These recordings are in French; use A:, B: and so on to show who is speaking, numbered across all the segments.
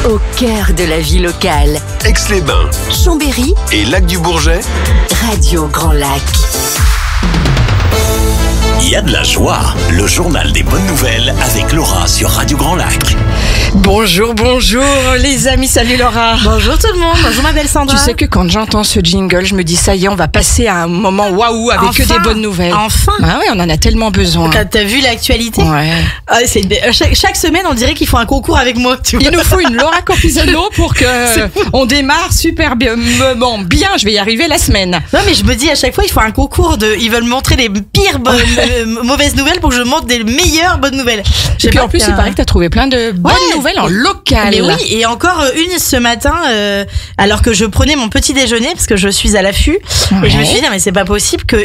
A: Au cœur de la vie locale.
B: Aix-les-Bains,
A: Chambéry
B: et Lac-du-Bourget.
A: Radio Grand Lac.
C: Il y a de la joie. Le journal des bonnes nouvelles avec Laura sur Radio Grand Lac.
D: Bonjour les amis, salut Laura.
E: Bonjour tout le monde, bonjour ma belle Sandra.
D: Tu sais que quand j'entends ce jingle, je me dis ça y est, on va passer à un moment waouh avec que des bonnes nouvelles.
E: Enfin.
D: Ah ouais, on en a tellement besoin.
E: Quand t'as vu l'actualité,
D: ouais.
E: Chaque semaine on dirait qu'ils font un concours avec moi. Tu vois.
D: Il nous faut une Laura Corpisano pour que on démarre super bien. Bon, bien, je vais y arriver la semaine.
E: Non mais je me dis à chaque fois ils font un concours ils veulent montrer les pires mauvaises nouvelles pour que je montre des meilleures bonnes nouvelles.
D: Et puis en plus il paraît que t'as trouvé plein de bonnes nouvelles en local.
E: Mais oui, et encore une ce matin, alors que je prenais mon petit déjeuner parce que je suis à l'affût, et je me suis dit non mais c'est pas possible que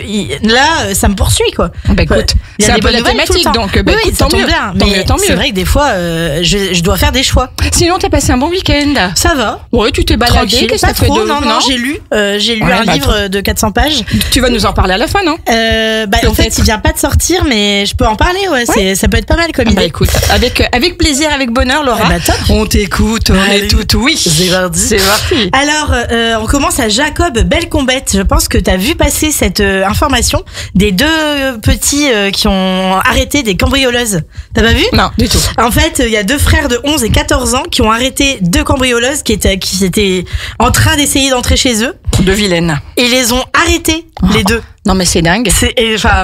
E: là ça me poursuit quoi.
D: Bah écoute, c'est un peu la thématique donc
E: oui, ça tombe bien. Mais c'est vrai que des fois je dois faire des choix.
D: Sinon t'as passé un bon week-end?
E: Ça va.
D: Ouais, tu t'es baladé, qu'est-ce que t'as fait de
E: Non, j'ai lu un livre de 400 pages.
D: Tu vas nous en parler à la fin, non?
E: En fait, il vient pas de sortir, mais je peux en parler, ça peut être pas mal comme idée.
D: Bah écoute, avec plaisir, avec bonheur, Laura. On t'écoute, on est toutes oui.
E: C'est parti. Alors, on commence à Jacob Belcombette. Je pense que t'as vu passer cette information des deux petits qui ont arrêté des cambrioleuses. T'as pas vu?
D: Non, du tout.
E: En fait, il y a deux frères de 11 et 14 ans qui ont arrêté deux cambrioleuses qui étaient en train d'essayer d'entrer chez eux.
D: De vilaines.
E: Et ils les ont arrêtés, les deux.
D: Non mais c'est dingue.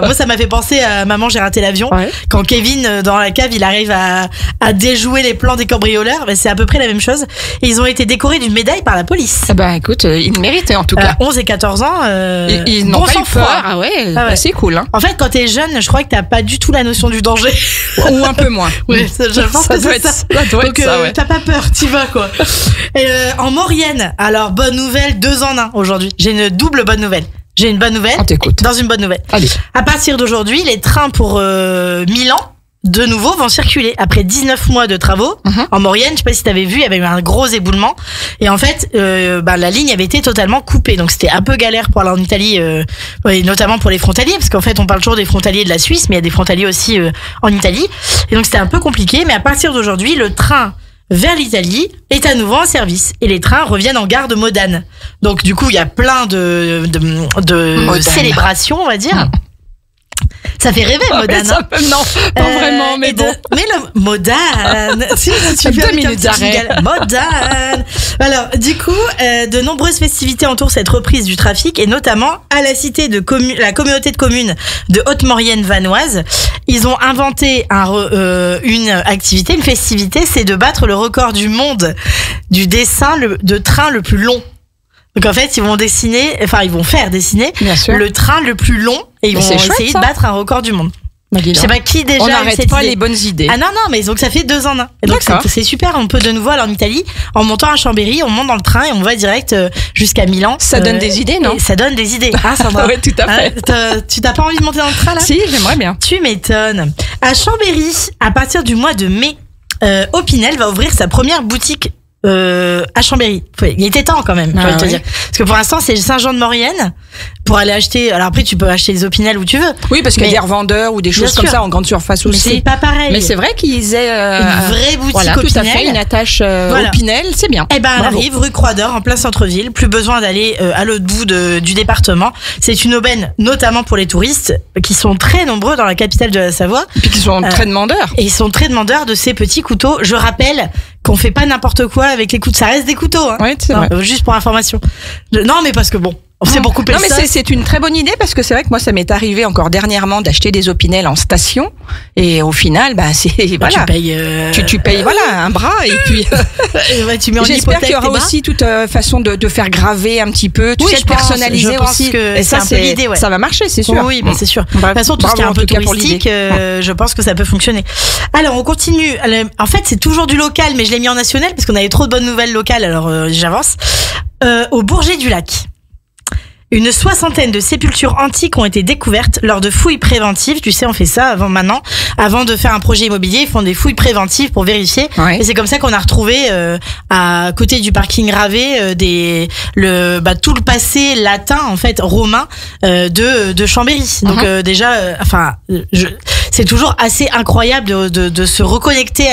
E: Moi ça m'a fait penser à Maman j'ai raté l'avion. Ouais. Quand Kevin dans la cave il arrive à déjouer les plans des cambrioleurs, c'est à peu près la même chose. Et ils ont été décorés d'une médaille par la police.
D: Ah bah écoute, ils le méritaient en tout cas.
E: 11 et 14 ans.
D: Ils n'ont pas eu peur. Ah ouais. C'est cool. Hein.
E: En fait quand t'es jeune, je crois que t'as pas du tout la notion du danger.
D: Ou un peu moins.
E: Ouais, je pense que c'est ça. Donc t'as pas peur, t'y vas quoi. Et, en Maurienne, alors bonne nouvelle, 2 en 1 aujourd'hui. J'ai une double bonne nouvelle. J'ai une bonne nouvelle.
D: On t'écoute.
E: Dans une bonne nouvelle.
D: Allez.
E: À partir d'aujourd'hui, les trains pour Milan, de nouveau, vont circuler. Après 19 mois de travaux, en Maurienne, je sais pas si t'avais vu, il y avait eu un gros éboulement. Et en fait, la ligne avait été totalement coupée. Donc c'était un peu galère pour aller en Italie, et notamment pour les frontaliers, parce qu'en fait, on parle toujours des frontaliers de la Suisse, mais il y a des frontaliers aussi en Italie. Et donc c'était un peu compliqué. Mais à partir d'aujourd'hui, le train vers l'Italie est à nouveau en service et les trains reviennent en gare de Modane. Donc du coup il y a plein de célébrations on va dire. Ça fait rêver Modane.
D: Non, pas vraiment, mais bon.
E: Mais le Modane, si tu fais 2 minutes d'arrêt. Modane. Alors, du coup, de nombreuses festivités entourent cette reprise du trafic et notamment à la cité de la communauté de communes de Haute-Maurienne-Vanoise. Ils ont inventé une activité, une festivité, c'est de battre le record du monde du dessin de train le plus long. Donc en fait, ils vont faire dessiner le train le plus long et ils vont essayer de battre un record du monde. Je sais pas qui déjà.
D: On n'arrête pas les bonnes idées.
E: Ah non, mais donc ça fait 2 en 1. Et donc c'est super, on peut de nouveau aller en Italie. En montant à Chambéry, on monte dans le train et on va direct jusqu'à Milan.
D: Ça donne des idées, non?
E: Ça donne des idées. Ah, Sandra.
D: Ouais, tout à fait.
E: Tu t'as pas envie de monter dans le train là?
D: Si, j'aimerais bien.
E: Tu m'étonnes. À Chambéry, à partir du mois de mai, Opinel va ouvrir sa première boutique à Chambéry. Il était temps quand même, je vais te dire. Parce que pour l'instant, c'est Saint-Jean-de-Maurienne pour aller acheter. Alors après, tu peux acheter des Opinel où tu veux.
D: Oui, parce qu'il y a des revendeurs ou des choses comme ça en grande surface aussi.
E: Mais c'est pas pareil.
D: Mais c'est vrai qu'ils aient
E: une vraie boutique Opinel.
D: Tout à fait, une attache Opinel, c'est bien.
E: Eh ben, elle arrive rue Croix d'Or, en plein centre-ville. Plus besoin d'aller à l'autre bout du département. C'est une aubaine, notamment pour les touristes qui sont très nombreux dans la capitale de la Savoie.
D: Et puis qui sont très demandeurs.
E: Et ils sont très demandeurs de ces petits couteaux. Je rappelle qu'on fait pas n'importe quoi avec les couteaux. Ça reste des couteaux, hein.
D: Oui, c'est vrai.
E: Juste pour information. Non, mais parce que bon. C'est pour couper le
D: mais c'est une très bonne idée parce que c'est vrai que moi ça m'est arrivé encore dernièrement d'acheter des Opinel en station et au final c'est voilà tu payes un bras et puis
E: tu mets en
D: j'espère qu'il y aura aussi toute façon de faire graver un petit peu tu sais de personnaliser aussi
E: et ça c'est l'idée
D: ça va marcher c'est sûr.
E: Oui, c'est sûr. De toute façon tout ce qui est un peu touristique je pense que ça peut fonctionner. Alors on continue. En fait c'est toujours du local mais je l'ai mis en national parce qu'on avait trop de bonnes nouvelles locales alors j'avance. Au Bourget du Lac. Une 60aine de sépultures antiques ont été découvertes lors de fouilles préventives. Tu sais, on fait ça avant de faire un projet immobilier, ils font des fouilles préventives pour vérifier.
D: Ouais.
E: Et c'est comme ça qu'on a retrouvé à côté du parking Ravet tout le passé latin en fait romain de Chambéry. Donc c'est toujours assez incroyable de se reconnecter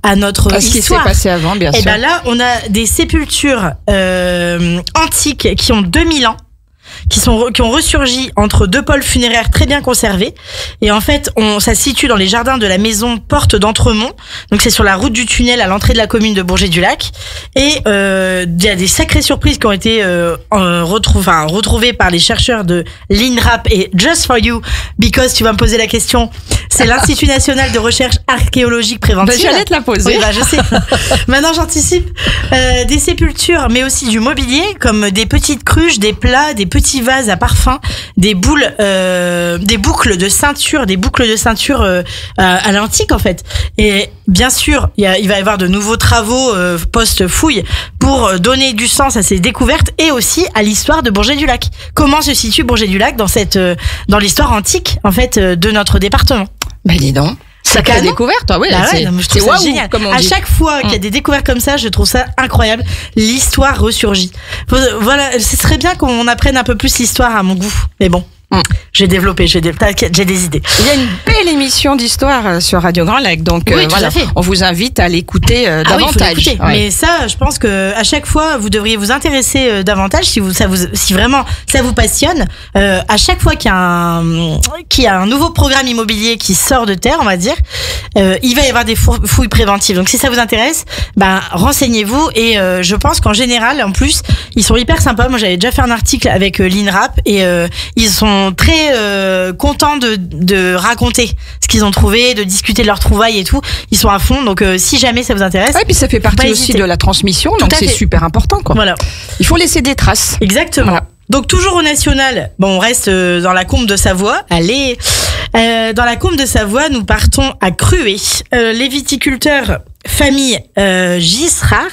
E: à notre
D: à ce qui s'est
E: histoire.
D: passé avant, bien
E: Et
D: sûr.
E: ben là, on a des sépultures antiques qui ont 2000 ans. Qui ont ressurgi entre deux pôles funéraires très bien conservés. Et en fait, ça se situe dans les jardins de la maison Porte d'Entremont. Donc c'est sur la route du tunnel à l'entrée de la commune de Bourget-du-Lac. Et il y a des sacrées surprises qui ont été retrouvées par les chercheurs de l'INRAP et Just for You, because tu vas me poser la question. C'est l'Institut national de recherche archéologique préventive.
D: J'allais te la poser.
E: Oui, je sais. Maintenant, j'anticipe. Des sépultures, mais aussi du mobilier, comme des petites cruches, des plats, des petits vases à parfum, des boucles de ceinture à l'antique en fait. Et bien sûr, il va y avoir de nouveaux travaux post-fouille pour donner du sens à ces découvertes et aussi à l'histoire de Bourget-du-Lac. Comment se situe Bourget-du-Lac dans l'histoire antique en fait de notre département?
D: Ben dis donc. Sacrée découverte, ouais.
E: Je trouve ça génial. À chaque fois qu'il y a des découvertes comme ça, je trouve ça incroyable. L'histoire ressurgit. Voilà, ce serait bien qu'on apprenne un peu plus l'histoire à mon goût. Mais bon, j'ai des idées.
D: Il y a une belle émission d'histoire sur Radio Grand Lac, donc
E: oui, voilà,
D: on vous invite à l'écouter davantage.
E: Oui, mais ça, je pense que à chaque fois, vous devriez vous intéresser davantage si vraiment ça vous passionne. À chaque fois qu'il y a un nouveau programme immobilier qui sort de terre, on va dire, il va y avoir des fouilles préventives. Donc si ça vous intéresse, renseignez-vous. Et je pense qu'en général, en plus, ils sont hyper sympas. Moi, j'avais déjà fait un article avec l'INRAP et ils sont très contents de raconter ce qu'ils ont trouvé, de discuter de leurs trouvailles et tout. Ils sont à fond, donc si jamais ça vous intéresse.
D: Ouais, puis ça fait partie aussi de la transmission, donc c'est super important, quoi.
E: Voilà.
D: Il faut laisser des traces.
E: Exactement. Voilà. Donc toujours au national, on reste dans la Combe de Savoie. Allez, dans la Combe de Savoie, nous partons à Cruet. Les viticulteurs famille Gisard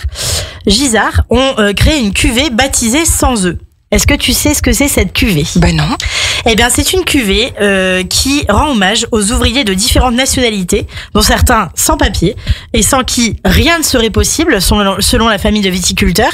E: ont créé une cuvée baptisée Sans œufs. Est-ce que tu sais ce que c'est cette cuvée?
D: Ben non.
E: Eh bien, c'est une cuvée qui rend hommage aux ouvriers de différentes nationalités, dont certains sans papier, et sans qui rien ne serait possible, selon la famille de viticulteurs,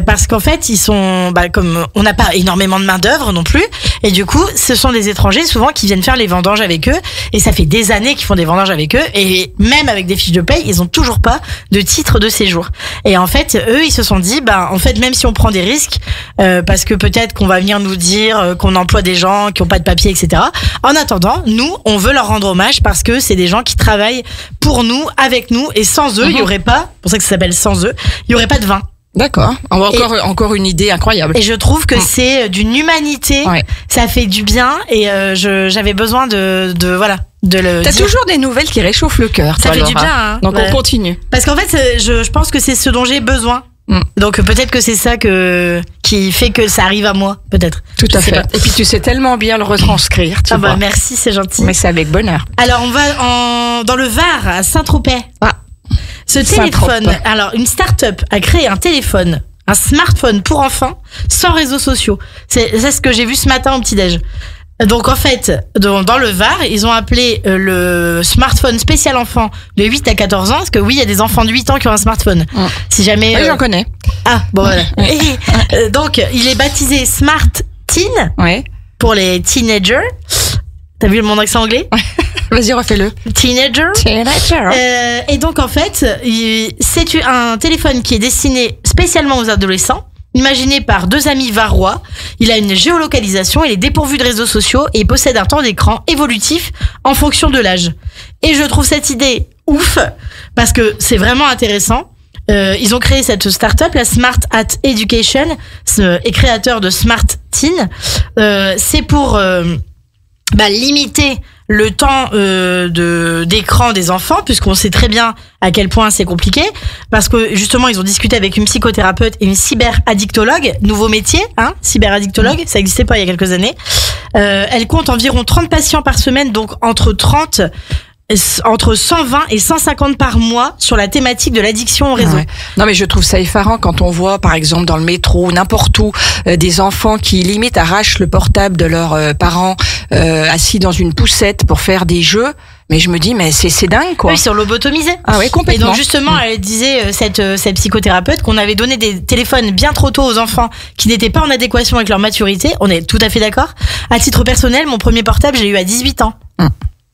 E: parce qu'en fait, ils sont, comme on n'a pas énormément de main d'œuvre non plus, et du coup, ce sont des étrangers souvent qui viennent faire les vendanges avec eux, et ça fait des années qu'ils font des vendanges avec eux, et même avec des fiches de paye, ils ont toujours pas de titre de séjour. Et en fait, eux, ils se sont dit, en fait, même si on prend des risques, parce que peut-être qu'on va venir nous dire qu'on emploie des gens qui n'ont pas de papier, etc. En attendant, nous, on veut leur rendre hommage parce que c'est des gens qui travaillent pour nous, avec nous, et sans eux, il y aurait pas, c'est pour ça que ça s'appelle Sans eux, il y aurait pas de vin.
D: D'accord. Encore une idée incroyable.
E: Et je trouve que c'est d'une humanité, ça fait du bien, et j'avais besoin de le
D: T'as
E: dire.
D: toujours des nouvelles qui réchauffent le cœur.
E: Ça fait du bien, hein.
D: Donc on continue.
E: Parce qu'en fait, je pense que c'est ce dont j'ai besoin. Donc peut-être que c'est ça qui fait que ça arrive à moi, peut-être.
D: Tout à fait. Et puis tu sais tellement bien le retranscrire, tu vois.
E: Merci, c'est gentil.
D: Mais c'est avec bonheur.
E: Alors on va dans le Var, à Saint-Tropez. Ce téléphone, alors une start-up a créé un téléphone, un smartphone pour enfants sans réseaux sociaux. C'est ce que j'ai vu ce matin au petit-déj. Donc en fait, dans le Var, ils ont appelé le smartphone spécial enfant de 8 à 14 ans, parce que oui, il y a des enfants de 8 ans qui ont un smartphone. Si jamais...
D: Oui, j'en connais.
E: Ah, bon voilà. Donc, il est baptisé Smart Teen pour les teenagers. T'as vu mon accent anglais?
D: Vas-y, refais-le.
E: Teenager. Et donc en fait, c'est un téléphone qui est destiné spécialement aux adolescents. Imaginé par deux amis varois, il a une géolocalisation, il est dépourvu de réseaux sociaux et il possède un temps d'écran évolutif en fonction de l'âge. Et je trouve cette idée ouf parce que c'est vraiment intéressant. Ils ont créé cette start-up, la Smart at Education, et créateur de Smart Teen. C'est pour limiter le temps d'écran des enfants, puisqu'on sait très bien à quel point c'est compliqué, parce que justement ils ont discuté avec une psychothérapeute et une cyberaddictologue, nouveau métier, cyberaddictologue, ça n'existait pas il y a quelques années. Elle compte environ 30 patients par semaine, donc entre 30 entre 120 et 150 par mois sur la thématique de l'addiction au réseau.
D: Ouais. Non mais je trouve ça effarant quand on voit par exemple dans le métro ou n'importe où des enfants qui limite arrachent le portable de leurs parents assis dans une poussette pour faire des jeux. Mais je me dis, mais c'est dingue, quoi.
E: Oui, ils sont lobotomisés.
D: Ah oui, complètement.
E: Et donc, justement, elle disait, cette psychothérapeute, qu'on avait donné des téléphones bien trop tôt aux enfants qui n'étaient pas en adéquation avec leur maturité. On est tout à fait d'accord. À titre personnel, mon premier portable, je l'ai eu à 18 ans.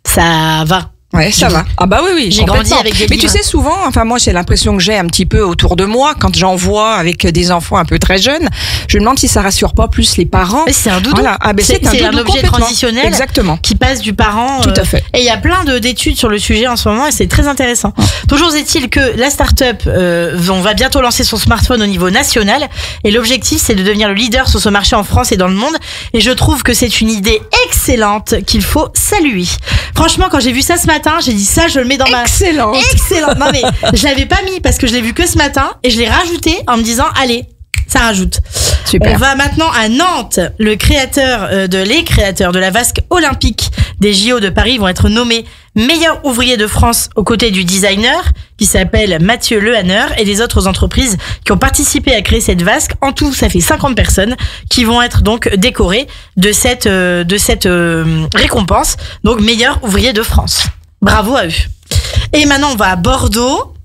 E: Ça va.
D: Ouais, ça va. Ah bah oui,
E: j'ai grandi avec des livres.
D: Mais tu sais, souvent, enfin moi, c'est l'impression que j'ai un petit peu autour de moi quand j'en vois avec des enfants un peu très jeunes. Je me demande si ça rassure pas plus les parents.
E: Mais c'est un doudou.
D: Voilà. Ah ben
E: c'est un objet transitionnel.
D: Exactement.
E: Qui passe du parent.
D: Tout à fait.
E: Et il y a plein d'études sur le sujet en ce moment et c'est très intéressant. Toujours est-il que la start-up, on va bientôt lancer son smartphone au niveau national et l'objectif c'est de devenir le leader sur ce marché en France et dans le monde. Et je trouve que c'est une idée excellente qu'il faut saluer. Franchement, quand j'ai vu ça ce matin, j'ai dit ça, je le mets dans ma...
D: Excellent.
E: Non mais je l'avais pas mis parce que je l'ai vu que ce matin et je l'ai rajouté en me disant allez, ça rajoute.
D: Super.
E: On va maintenant à Nantes. Les créateurs de la vasque olympique des JO de Paris vont être nommés meilleur ouvrier de France aux côtés du designer qui s'appelle Mathieu Lehanner et des autres entreprises qui ont participé à créer cette vasque. En tout, ça fait 50 personnes qui vont être donc décorées de cette récompense. Donc meilleur ouvrier de France. Bravo à eux. Et maintenant, on va à Bordeaux.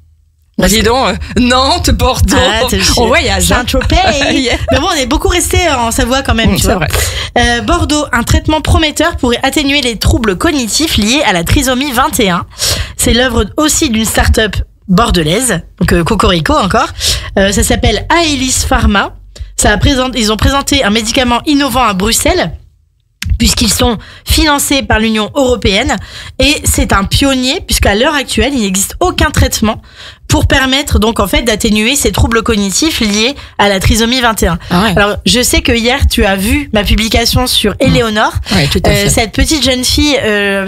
D: Bah dis donc, Nantes, Bordeaux, on voyage.
E: Saint-Tropez.
D: Yeah.
E: Mais bon, on est beaucoup resté en Savoie quand même. Tu vois.
D: Vrai.
E: Bordeaux, un traitement prometteur pourrait atténuer les troubles cognitifs liés à la trisomie 21. C'est l'œuvre aussi d'une start-up bordelaise, donc Cocorico encore. Ça s'appelle Aelis Pharma. Ils ont présenté un médicament innovant à Bruxelles, puisqu'ils sont financés par l'Union européenne et c'est un pionnier puisqu'à l'heure actuelle, il n'existe aucun traitement pour permettre donc en fait d'atténuer ces troubles cognitifs liés à la trisomie 21.
D: Ah ouais.
E: Alors, je sais que hier tu as vu ma publication sur Éléonore.
D: Ouais, tout à fait.
E: Cette petite jeune fille,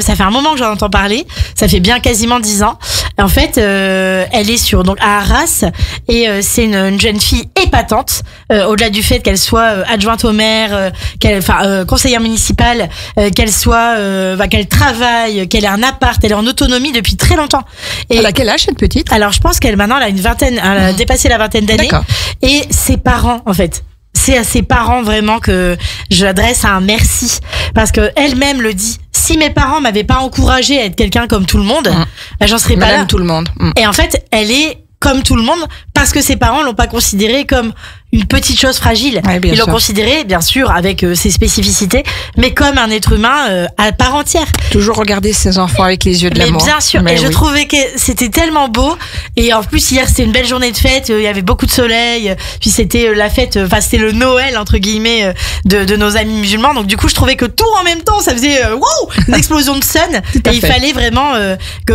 E: ça fait un moment que j'en entends parler, ça fait bien quasiment 10 ans. En fait, elle est donc à Arras et c'est une jeune fille épatante au-delà du fait qu'elle soit adjointe au maire, conseillère municipale, qu'elle travaille, qu'elle ait un appart, elle est en autonomie depuis très longtemps. Et
D: elle a quel âge cette petite?
E: Alors je pense qu'elle maintenant elle a une vingtaine, elle a dépassé la vingtaine d'années.
D: D'accord.
E: Et ses parents en fait. C'est à ses parents vraiment que j'adresse un merci parce que elle-même le dit. Si mes parents m'avaient pas encouragée à être quelqu'un comme tout le monde, j'en serais pas là.
D: Tout le monde.
E: Et en fait, elle est comme tout le monde parce que ses parents l'ont pas considérée comme une petite chose fragile.
D: Ouais,
E: Ils l'ont considéré, bien sûr, avec ses spécificités, mais comme un être humain à part entière.
D: Toujours regarder ses enfants avec les yeux de l'amour.
E: Mais bien sûr, et je trouvais que c'était tellement beau. Et en plus, hier, c'était une belle journée de fête. Il y avait beaucoup de soleil. Puis c'était la fête, c'était le Noël, entre guillemets, de nos amis musulmans. Donc du coup, je trouvais que tout en même temps, ça faisait wow, une explosion de sun. Et il fallait vraiment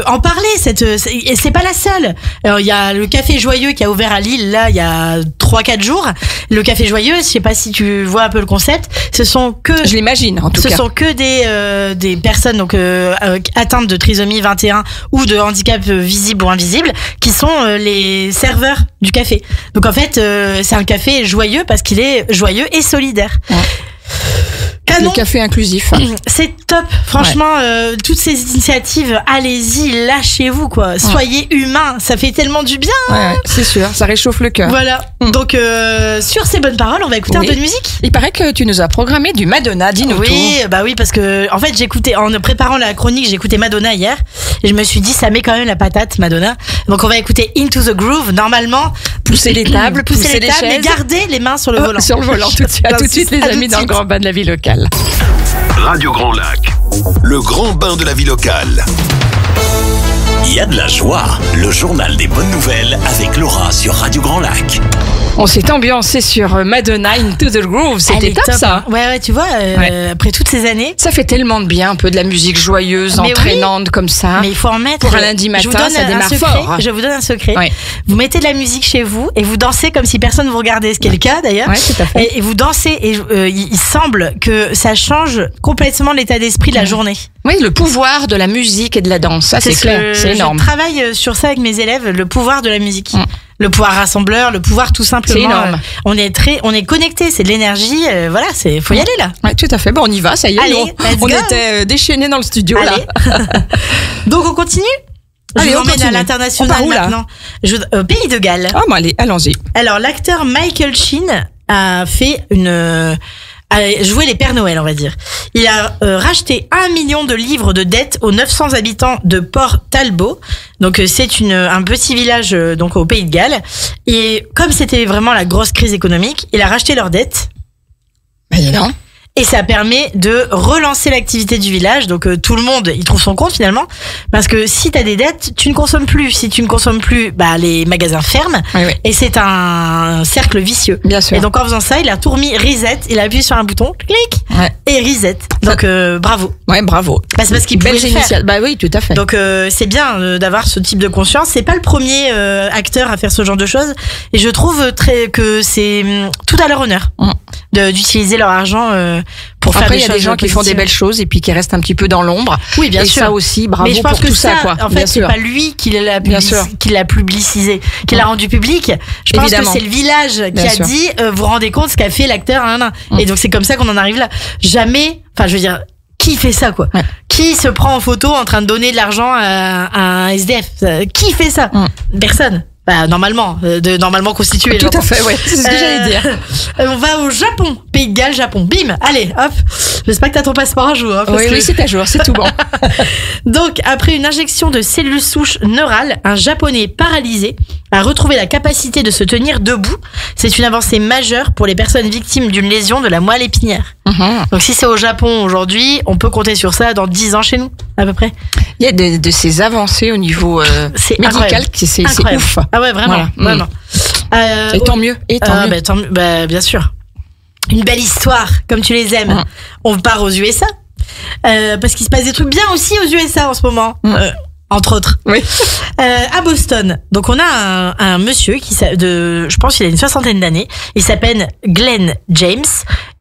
E: en parler. Et c'est pas la seule. Alors, il y a le Café Joyeux qui a ouvert à Lille, là, il y a 3-4 jours. Le Café Joyeux, je sais pas si tu vois un peu le concept,
D: je l'imagine en tout cas.
E: Ce sont que des personnes donc atteintes de trisomie 21 ou de handicap visible ou invisible qui sont les serveurs du café. Donc en fait, c'est un café joyeux parce qu'il est joyeux et solidaire. Ouais.
D: Le café inclusif.
E: C'est top. Franchement, toutes ces initiatives, allez-y, lâchez-vous, quoi. Soyez humains. Ça fait tellement du bien.
D: Ouais, c'est sûr. Ça réchauffe le cœur.
E: Voilà. Donc, sur ces bonnes paroles, on va écouter un peu de musique.
D: Il paraît que tu nous as programmé du Madonna. Dis-nous tout.
E: Oui, parce que, en fait, en préparant la chronique, j'ai écouté Madonna hier. Et je me suis dit, ça met quand même la patate, Madonna. Donc, on va écouter Into the Groove. Normalement,
D: pousser les tables, pousser les chaises.
E: Mais garder les mains sur le volant.
D: Sur le volant, tout de suite. À tout de suite, les amis, dans le grand bain de la vie locale.
B: Radio Grand Lac, le grand bain de la vie locale.
C: Il y a de la joie, le journal des bonnes nouvelles avec Laura sur Radio Grand Lac.
D: On s'est ambiancé sur Madonna Into the Groove, c'était top ça.
E: Ouais, tu vois, après toutes ces années.
D: Ça fait tellement de bien, un peu de la musique joyeuse, entraînante comme ça.
E: Mais il faut en mettre.
D: Pour un lundi matin, ça démarre fort.
E: Je vous donne un secret. Ouais. Vous mettez de la musique chez vous et vous dansez comme si personne ne vous regardait, ce qui est le cas d'ailleurs.
D: Ouais, tout à fait.
E: Et vous dansez et il semble que ça change complètement l'état d'esprit de la journée.
D: Oui, le pouvoir de la musique et de la danse, ça c'est clair, c'est énorme.
E: Je travaille sur ça avec mes élèves, le pouvoir de la musique. le pouvoir rassembleur, le pouvoir tout simplement.
D: C'est énorme.
E: On est connecté, c'est de l'énergie. Voilà, faut y aller là.
D: Ouais, tout à fait. Bon, on y va, ça y est.
E: Allez,
D: on
E: let's go.
D: était déchaînés dans le studio là.
E: Allez. Donc on continue.
D: Allez,
E: Je
D: on
E: vous emmène
D: continue.
E: à l'international
D: On part où, là
E: maintenant. Pays de Galles.
D: Ah, bon, allez, allons-y.
E: Alors l'acteur Michael Sheen a fait a joué les Pères Noël, on va dire. Il a racheté 1 million de livres de dettes aux 900 habitants de Port Talbot. Donc c'est un petit village donc au Pays de Galles. Et comme c'était vraiment la grosse crise économique, il a racheté leurs dettes.
D: Mais non.
E: Et ça permet de relancer l'activité du village. Donc tout le monde y trouve son compte finalement. Parce que si t'as des dettes, tu ne consommes plus. Si tu ne consommes plus, les magasins ferment.
D: Oui, oui.
E: Et c'est un cercle vicieux.
D: Bien sûr.
E: Et donc en faisant ça, il a tout remis reset. Il a appuyé sur un bouton, clic,
D: Ouais.
E: et reset. Donc bravo.
D: Ouais, bravo.
E: C'est parce qu'il pouvait
D: Belle
E: le faire.
D: initiale. Bah oui, tout à fait.
E: Donc c'est bien d'avoir ce type de conscience. C'est pas le premier acteur à faire ce genre de choses. Et je trouve que c'est tout à leur honneur d'utiliser leur argent pour faire
D: Après,
E: des
D: il y
E: choses
D: a des gens qui font des
E: positives.
D: belles choses et puis qui restent un petit peu dans l'ombre.
E: Oui, bien
D: et
E: sûr.
D: ça aussi, bravo
E: Mais je pense
D: pour
E: que
D: tout ça, quoi.
E: en
D: Bien
E: fait, c'est
D: sûr.
E: pas lui qui l'a
D: Bien sûr.
E: publicisé, qui l'a rendu public. Je pense
D: Évidemment.
E: que c'est le village qui
D: Bien
E: a
D: sûr.
E: dit, vous vous rendez compte ce qu'a fait l'acteur, Et donc c'est comme ça qu'on en arrive là. Jamais, enfin je veux dire, qui fait ça quoi?
D: Ouais.
E: Qui se prend en photo en train de donner de l'argent à un SDF? Qui fait ça? Personne. Normalement constitué.
D: Tout à
E: j'entends.
D: fait, ouais. C'est ce que j'allais dire.
E: On va au Japon, Pays de Galles, Japon. Bim, allez, hop. J'espère que t'as ton passeport à jour. Parce que-
D: Oui, c'est à jour, c'est tout bon.
E: Donc, après une injection de cellules souches neurales, un Japonais paralysé a retrouvé la capacité de se tenir debout. C'est une avancée majeure pour les personnes victimes d'une lésion de la moelle épinière. Donc, si c'est au Japon aujourd'hui, on peut compter sur ça dans 10 ans chez nous, à peu près.
D: Il y a de ces avancées au niveau
E: C'est
D: médical,
E: incroyable.
D: c'est
E: Incroyable.
D: ouf.
E: Ah ouais, vraiment,
D: Voilà.
E: vraiment.
D: Et tant mieux, et tant mieux.
E: Tant mieux. Bien sûr. Une belle histoire, comme tu les aimes. On part aux USA. Parce qu'il se passe des trucs bien aussi aux USA en ce moment. Entre autres.
D: Oui.
E: À Boston. Donc on a un monsieur je pense qu'il a une 60aine d'années. Il s'appelle Glenn James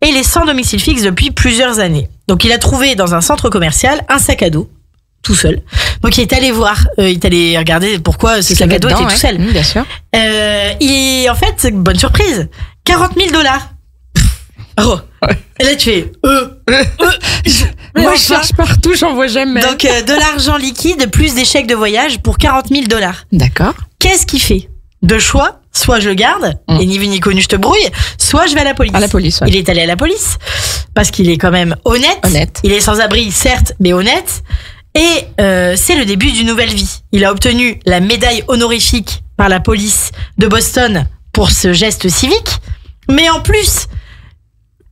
E: et il est sans domicile fixe depuis plusieurs années. Donc il a trouvé dans un centre commercial un sac à dos tout seul. Donc il est allé voir, il est allé regarder pourquoi ce sac à dos était tout seul.
D: Bien sûr.
E: En fait, bonne surprise, $40,000. Oh. Et là tu fais
D: Moi, je cherche partout, j'en vois jamais.
E: Donc de l'argent liquide plus des chèques de voyage pour $40,000.
D: D'accord.
E: Qu'est-ce qu'il fait? Deux choix, soit je le garde et ni vu ni connu je te brouille, soit je vais à la police.
D: À la police, ouais.
E: Il est allé à la police parce qu'il est quand même honnête. Il est sans abri certes, mais honnête. Et c'est le début d'une nouvelle vie. Il a obtenu la médaille honorifique par la police de Boston pour ce geste civique. Mais en plus,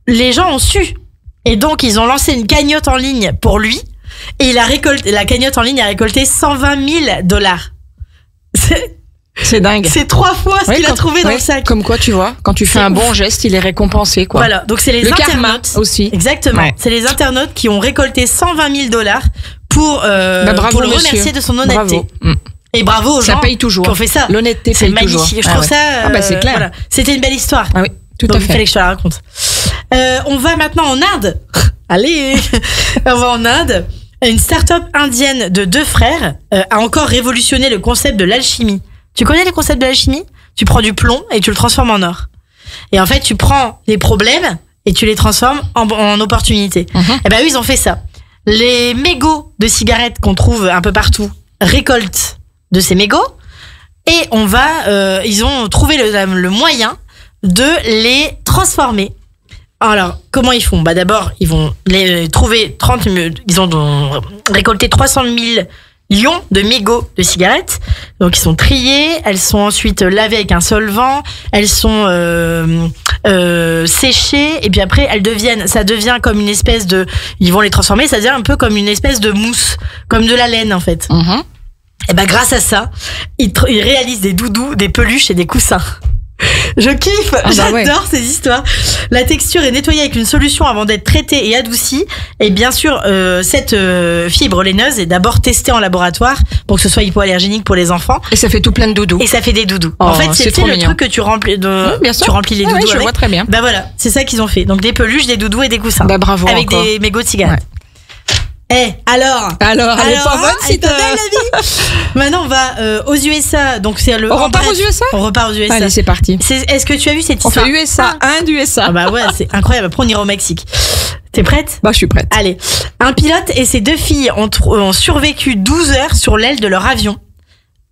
E: les gens ont su. Et donc, ils ont lancé une cagnotte en ligne pour lui. Et la cagnotte en ligne a récolté $120,000.
D: C'est dingue.
E: C'est 3 fois ce qu'il a trouvé dans le sac.
D: Comme quoi, tu vois, quand tu fais un bon geste, il est récompensé, quoi.
E: Voilà. Donc, c'est les
D: Le
E: internautes.
D: karma aussi.
E: Exactement.
D: Ouais.
E: C'est les internautes qui ont récolté $120,000 pour
D: bravo,
E: pour le
D: monsieur.
E: remercier de son honnêteté.
D: Bravo.
E: Et bravo aux gens
D: Ça paye toujours.
E: qui ont fait ça.
D: L'honnêteté
E: C'est
D: paye toujours.
E: magnifique. Je trouve ça.
D: c'est clair.
E: Voilà. C'était une belle histoire.
D: Ah oui, tout
E: Donc
D: à
E: il fallait
D: fait.
E: que je te la raconte. On va maintenant en Inde. Allez, on va en Inde. Une start-up indienne de 2 frères a encore révolutionné le concept de l'alchimie. Tu connais le concept de l'alchimie? Tu prends du plomb et tu le transformes en or. Et en fait, tu prends les problèmes et tu les transformes en opportunités. Et ben eux, ils ont fait ça. Les mégots de cigarettes qu'on trouve un peu partout récoltent de ces mégots et ils ont trouvé le moyen de les transformer. Alors, comment ils font? D'abord, ils vont les trouver ils ont récolté 300 millions de mégots de cigarettes. Donc, ils sont triés, elles sont ensuite lavées avec un solvant, elles sont séchées, et puis après, ça devient comme une espèce ils vont les transformer, ça devient un peu comme une espèce de mousse, comme de la laine, en fait. Et grâce à ça, ils réalisent des doudous, des peluches et des coussins. Je kiffe, j'adore ces histoires. La texture est nettoyée avec une solution avant d'être traitée et adoucie. Et bien sûr, cette fibre laineuse est d'abord testée en laboratoire pour que ce soit hypoallergénique pour les enfants.
D: Et ça fait tout plein de doudous.
E: Et ça fait des doudous.
D: Oh,
E: en fait,
D: c'est
E: c'est
D: trop
E: le
D: mignon.
E: truc que tu remplis
D: bien sûr.
E: tu remplis les
D: Ah
E: doudous
D: ouais, je
E: avec.
D: vois très bien.
E: Voilà, c'est ça qu'ils ont fait. Donc des peluches, des doudous et des coussins.
D: Bravo.
E: Avec
D: encore.
E: des mégots de cigarettes. Alors,
D: elle est pas bonne,
E: c'est ta belle la vie. Maintenant, on va aux USA. Donc, c'est le.
D: On repart aux USA.
E: On repart aux USA.
D: Allez, c'est parti.
E: Est-ce que tu as vu cette
D: On
E: histoire?
D: fait USA, un d'USA.
E: Ah bah ouais, c'est incroyable. Après, on ira au Mexique. T'es prête?
D: Bah, je suis prête.
E: Allez. Un pilote et ses 2 filles ont survécu 12 heures sur l'aile de leur avion.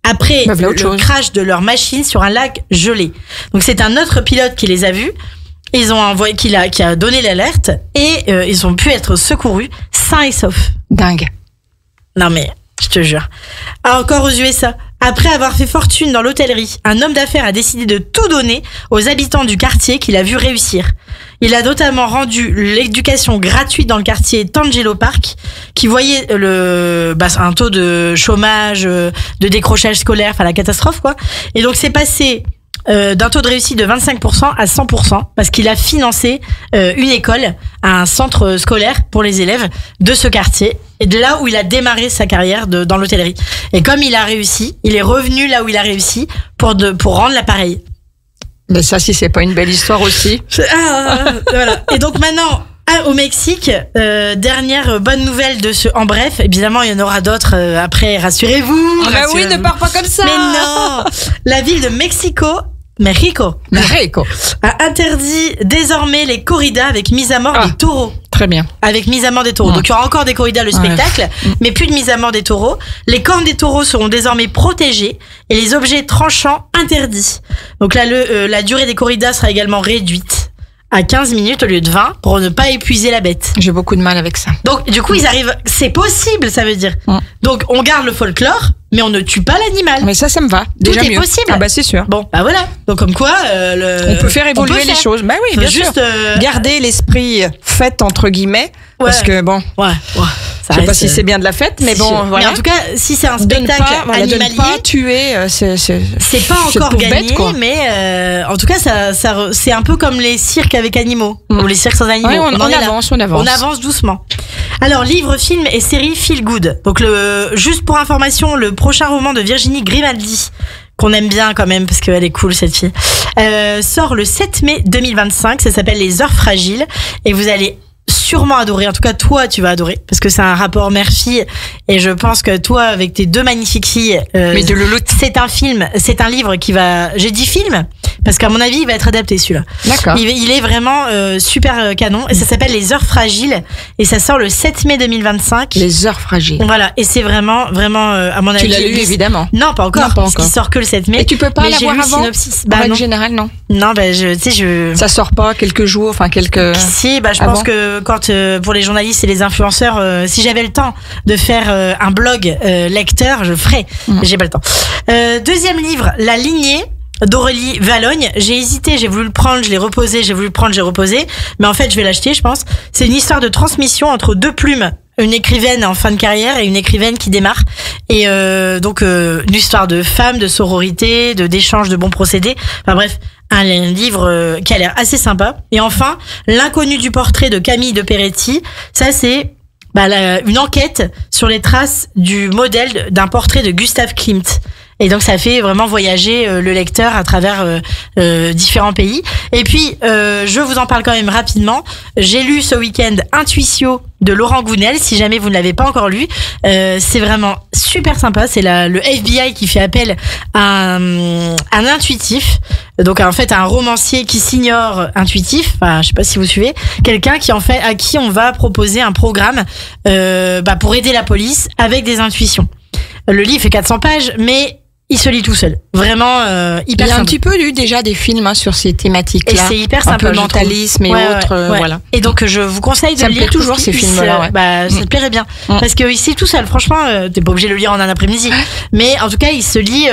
E: Après le crash de leur machine sur un lac gelé. Donc, c'est un autre pilote qui les a vus. Ils ont envoyé, qui a donné l'alerte et ils ont pu être secourus sains et saufs.
D: Dingue.
E: Non mais, je te jure. Encore aux USA. Après avoir fait fortune dans l'hôtellerie, un homme d'affaires a décidé de tout donner aux habitants du quartier qu'il a vu réussir. Il a notamment rendu l'éducation gratuite dans le quartier Tangelo Park, qui voyait un taux de chômage, de décrochage scolaire, enfin la catastrophe quoi. Et donc c'est passé d'un taux de réussite de 25% à 100% parce qu'il a financé une école, un centre scolaire pour les élèves de ce quartier et de là où il a démarré sa carrière dans l'hôtellerie. Et comme il a réussi, il est revenu là où il a réussi pour rendre l'appareil.
D: Mais ça, si c'est pas une belle histoire aussi.
E: Voilà. Et donc maintenant, au Mexique, dernière bonne nouvelle de ce. En bref, évidemment, il y en aura d'autres après. Rassurez-vous.
D: Ah bah oui, ne pars pas comme ça.
E: Mais non. La ville de Mexico a interdit désormais les corridas avec mise à mort des taureaux.
D: Très bien.
E: Avec mise à mort des taureaux. Donc il y aura encore des corridas le spectacle, mais plus de mise à mort des taureaux. Les cornes des taureaux seront désormais protégées et les objets tranchants interdits. Donc là, la durée des corridas sera également réduite à 15 minutes au lieu de 20 pour ne pas épuiser la bête.
D: J'ai beaucoup de mal avec ça.
E: Donc du coup, ils arrivent. C'est possible, ça veut dire. Donc on garde le folklore, mais on ne tue pas l'animal.
D: Mais ça me va. Déjà
E: Tout est
D: mieux.
E: possible.
D: Ah bah c'est sûr.
E: Bon, bah voilà. Donc comme quoi,
D: on peut faire évoluer les choses. Bah oui, bien sûr. Garder l'esprit fête entre guillemets, parce que bon.
E: Ouais.
D: Je sais pas si c'est bien de la fête, mais bon, voilà.
E: Mais en tout cas, si c'est un spectacle animalier,
D: de ne pas tuer,
E: c'est pas encore gagné,
D: bête,
E: mais en tout cas, ça c'est un peu comme les cirques avec animaux ou les cirques sans animaux.
D: Ouais, on avance.
E: On avance doucement. Alors, livre, film et série Feel Good. Donc, juste pour information, le prochain roman de Virginie Grimaldi, qu'on aime bien quand même parce qu'elle est cool cette fille, sort le 7 mai 2025. Ça s'appelle Les Heures Fragiles et vous allez sûrement adorer. En tout cas, toi, tu vas adorer parce que c'est un rapport mère-fille et je pense que toi, avec tes 2 magnifiques filles,
D: mais de Louloute,
E: c'est un livre qui va. J'ai dit film parce qu'à mon avis, il va être adapté celui-là.
D: D'accord.
E: Il est vraiment super canon et ça s'appelle Les Heures Fragiles et ça sort le 7 mai 2025.
D: Les Heures Fragiles.
E: Voilà, et c'est vraiment à mon avis.
D: Tu l'as lu évidemment.
E: Non, pas encore. Parce qu'il sort que le 7 mai.
D: Et tu peux pas l'avoir avant.
E: En
D: non. Général, non.
E: Non, je.
D: Ça sort pas quelques jours, enfin quelques.
E: Si, je pense que quand pour les journalistes et les influenceurs, si j'avais le temps de faire un blog lecteur, je ferais. J'ai pas le temps. Deuxième livre, La Lignée d'Aurélie Valogne. J'ai hésité, j'ai voulu le prendre, je l'ai reposé, j'ai voulu le prendre, j'ai reposé. Mais en fait, je vais l'acheter, je pense. C'est une histoire de transmission entre 2 plumes. Une écrivaine en fin de carrière et une écrivaine qui démarre. Et donc, une histoire de femmes, de sororité, d'échange de bons procédés. Enfin bref, un livre qui a l'air assez sympa. Et enfin, L'inconnu du portrait de Camille de Peretti. Ça, c'est une enquête sur les traces du modèle d'un portrait de Gustav Klimt. Et donc ça fait vraiment voyager le lecteur à travers différents pays. Et puis je vous en parle quand même rapidement. J'ai lu ce week-end Intuitio de Laurent Gounel. Si jamais vous ne l'avez pas encore lu, c'est vraiment super sympa. C'est le FBI qui fait appel à un intuitif. Donc en fait un romancier qui s'ignore intuitif. Enfin je sais pas si vous suivez. Quelqu'un qui à qui on va proposer un programme pour aider la police avec des intuitions. Le livre fait 400 pages, mais il se lit tout seul. Vraiment hyper sympa. Il
D: a un petit peu lu déjà des films sur ces thématiques-là.
E: Et c'est hyper sympa.
D: Un peu mentalisme et autres. Voilà.
E: Et donc je vous conseille de
D: le
E: lire.
D: Ça me plaît toujours ces films-là.
E: Ça te plairait bien. Parce que il se lit tout seul. Franchement, t'es pas obligé de le lire en un après-midi. Mais en tout cas, il se lit.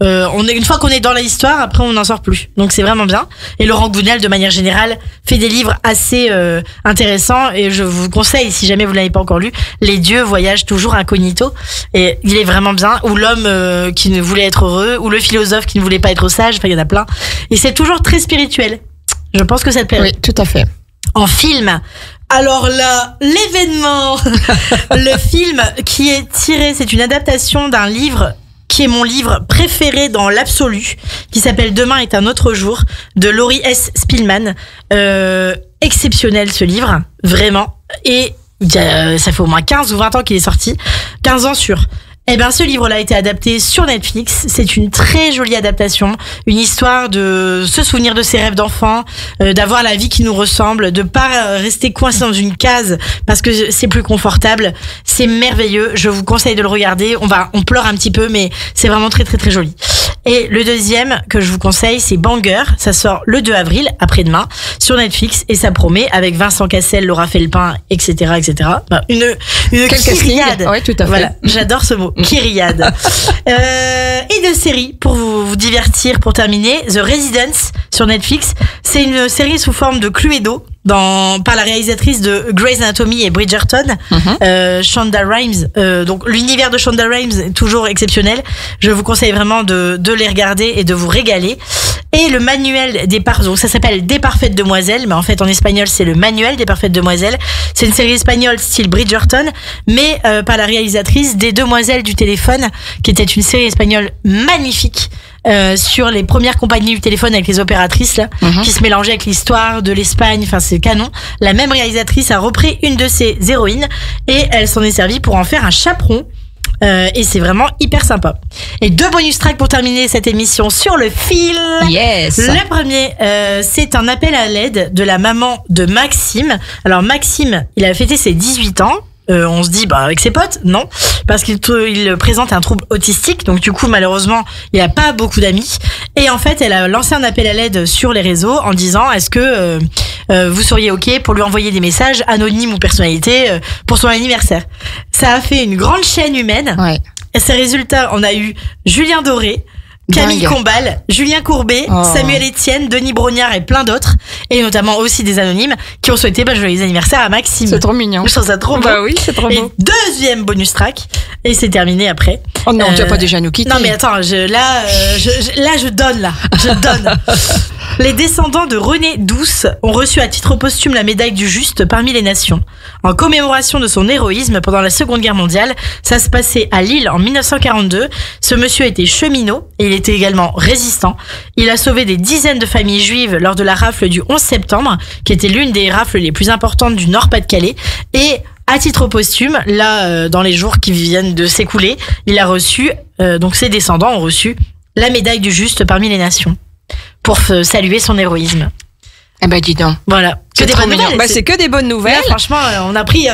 E: Une fois qu'on est dans l'histoire, après on n'en sort plus. Donc c'est vraiment bien. Et Laurent Gounel, de manière générale, fait des livres assez intéressants. Et je vous conseille, si jamais vous l'avez pas encore lu, Les dieux voyagent toujours incognito. Et il est vraiment bien. Ou l'homme qui ne voulait être heureux, ou le philosophe qui ne voulait pas être sage. Enfin, il y en a plein. Et c'est toujours très spirituel. Je pense que ça te plairait.
D: Oui, tout à fait.
E: En film. Alors là, l'événement, le film qui est tiré, c'est une adaptation d'un livre qui est mon livre préféré dans l'absolu, qui s'appelle Demain est un autre jour, de Laurie S. Spillman. Exceptionnel ce livre, vraiment. Et ça fait au moins 15 ou 20 ans qu'il est sorti. 15 ans sûr. Eh ben, ce livre-là a été adapté sur Netflix. C'est une très jolie adaptation. Une histoire de se souvenir de ses rêves d'enfant, d'avoir la vie qui nous ressemble, de pas rester coincé dans une case parce que c'est plus confortable. C'est merveilleux. Je vous conseille de le regarder. On pleure un petit peu, mais c'est vraiment très, très, très joli. Et le deuxième que je vous conseille, c'est Banger. Ça sort le 2 avril, après-demain, sur Netflix, et ça promet, avec Vincent Cassel, Laura Felpin, etc., etc. Ben, une kyriade.
D: Ouais, tout à fait.
E: Voilà, j'adore ce mot, kyriade. Et de séries pour vous divertir, pour terminer, The Residence sur Netflix. C'est une série sous forme de Cluedo par la réalisatrice de Grey's Anatomy et Bridgerton, Shonda Rhimes. Donc l'univers de Shonda Rhimes est toujours exceptionnel. Je vous conseille vraiment de les regarder et de vous régaler. Et le manuel donc ça s'appelle Des Parfaites Demoiselles, mais en fait en espagnol c'est le manuel des Parfaites Demoiselles. C'est une série espagnole style Bridgerton, mais par la réalisatrice des Demoiselles du téléphone, qui était une série espagnole magnifique. Sur les premières compagnies du téléphone avec les opératrices là, qui se mélangeaient avec l'histoire de l'Espagne, enfin c'est canon. La même réalisatrice a repris une de ses héroïnes et elle s'en est servie pour en faire un chaperon. Et c'est vraiment hyper sympa. Et 2 bonus tracks pour terminer cette émission sur le fil.
D: Yes.
E: Le premier, c'est un appel à l'aide de la maman de Maxime. Alors Maxime, il a fêté ses 18 ans. On se dit avec ses potes, non, parce qu'il présente un trouble autistique, donc du coup malheureusement il a pas beaucoup d'amis, et en fait elle a lancé un appel à l'aide sur les réseaux en disant est-ce que vous seriez ok pour lui envoyer des messages anonymes ou personnalités pour son anniversaire. Ça a fait une grande chaîne humaine.
D: Ouais.
E: Et ces résultats, on a eu Julien Doré, Camille Combal, Julien Courbet, Samuel Etienne, Denis Brognard et plein d'autres, et notamment aussi des anonymes qui ont souhaité joyeux anniversaire à Maxime.
D: C'est trop mignon.
E: Je trouve ça trop beau.
D: Bah oui, c'est trop beau.
E: Et deuxième bonus track, et c'est terminé après.
D: Oh non, tu vas pas déjà nous quitter.
E: Non mais attends, je donne. Les descendants de René Douce ont reçu à titre posthume la médaille du Juste parmi les nations. En commémoration de son héroïsme pendant la Seconde Guerre mondiale, ça se passait à Lille en 1942. Ce monsieur était cheminot et il était également résistant. Il a sauvé des dizaines de familles juives lors de la rafle du 11 septembre, qui était l'une des rafles les plus importantes du Nord-Pas-de-Calais. Et à titre posthume, là, dans les jours qui viennent de s'écouler, il a reçu, donc ses descendants ont reçu la médaille du Juste parmi les nations pour saluer son héroïsme.
D: Eh ben dis donc.
E: Voilà.
D: C'est des bonnes nouvelles. Bah, c'est que des bonnes nouvelles.
E: Là, franchement, on a pris.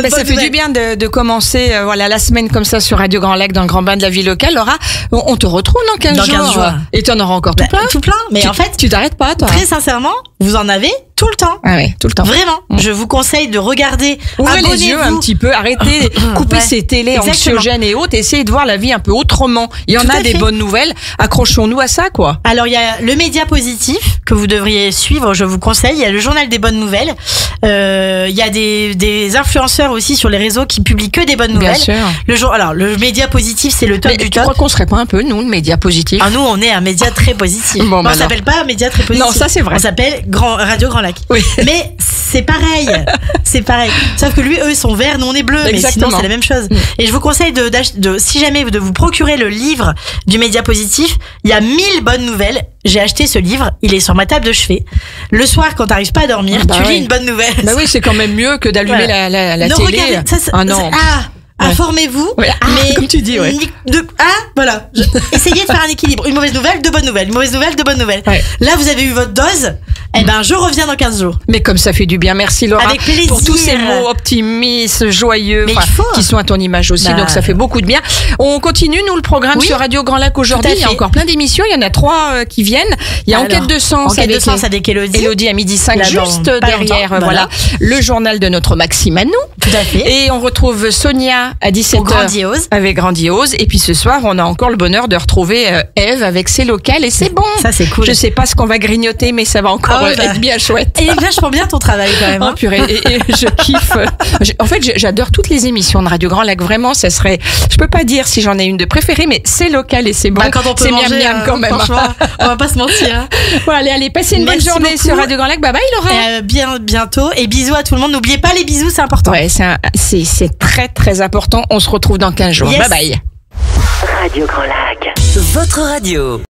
D: Ça fait du bien de commencer la semaine comme ça sur Radio Grand Lac dans le grand bain de la vie locale. Laura, on te retrouve dans 15 jours. Et tu en auras encore tout plein.
E: Tout plein. Mais en fait,
D: tu t'arrêtes pas, toi.
E: Très sincèrement, vous en avez tout le temps.
D: Ah ouais, tout le temps.
E: Vraiment. Je vous conseille de regarder.
D: Ouvrez les yeux un petit peu. Arrêtez, couper ces télés anxiogènes et autres. Essayez de voir la vie un peu autrement. Il y en a des bonnes nouvelles. Accrochons-nous à ça, quoi.
E: Alors, il y a le Média Positif que vous devriez suivre. Je vous conseille. Il y a le Journal des bonnes nouvelles. Il y a des influenceurs aussi sur les réseaux qui publient que des bonnes nouvelles.
D: Bien sûr.
E: Alors, le Média Positif, c'est le top du top.
D: Tu crois qu'on serait pas un peu, nous, le Média Positif?
E: Nous, on est un média très positif.
D: Bon,
E: on s'appelle pas un média très positif.
D: Non, ça c'est vrai.
E: On s'appelle Radio Grand Lac.
D: Oui.
E: Mais c'est pareil. C'est pareil. Sauf que lui, eux, ils sont verts, nous, on est bleus. Mais sinon, c'est la même chose. Et je vous conseille si jamais de vous procurer le livre du Média Positif, il y a 1000 bonnes nouvelles. J'ai acheté ce livre, il est sur ma table de chevet. Le soir, quand t'arrives pas à dormir, tu lis une bonne nouvelle.
D: Bah oui, c'est quand même mieux que d'allumer la télé.
E: Non. Informez-vous, mais
D: comme tu dis,
E: voilà. Essayez de faire un équilibre. Une mauvaise nouvelle, deux bonnes nouvelles. Une mauvaise nouvelle, deux bonnes nouvelles. Ouais. Là, vous avez eu votre dose. Eh ben, je reviens dans 15 jours.
D: Mais comme ça fait du bien. Merci Laura.
E: Avec plaisir.
D: Pour tous ces mots optimistes, joyeux, qui sont à ton image aussi. Donc ça fait beaucoup de bien. On continue, nous, le programme sur Radio Grand Lac aujourd'hui. Il y a encore plein d'émissions. Il y en a 3 qui viennent. Il y a Enquête de sens
E: avec
D: Elodie à 12h05, juste derrière, voilà, le journal de notre Maxime à nous.
E: Tout à fait.
D: Et on retrouve Sonia à 17h avec Grandiose. Et puis ce soir, on a encore le bonheur de retrouver Eve avec ses locales et c'est bon.
E: Ça, c'est cool.
D: Je sais pas ce qu'on va grignoter, mais ça va encore être bien chouette.
E: Et vachement bien ton travail quand même.
D: Oh purée, et je kiffe. En fait, j'adore toutes les émissions de Radio Grand Lac. Vraiment, ça serait, je peux pas dire si j'en ai une de préférée, mais c'est local et c'est bon.
E: Quand on peut
D: c'est
E: manger,
D: miam quand même.
E: Franchement, on va pas se mentir.
D: Bon, allez, passez une bonne journée sur Radio Grand Lac. Bye bye Laura.
E: Bientôt et bisous à tout le monde. N'oubliez pas les bisous, c'est important.
D: Ouais, c'est très très important. On se retrouve dans 15 jours. Bye bye.
A: Radio Grand Lac. Votre radio.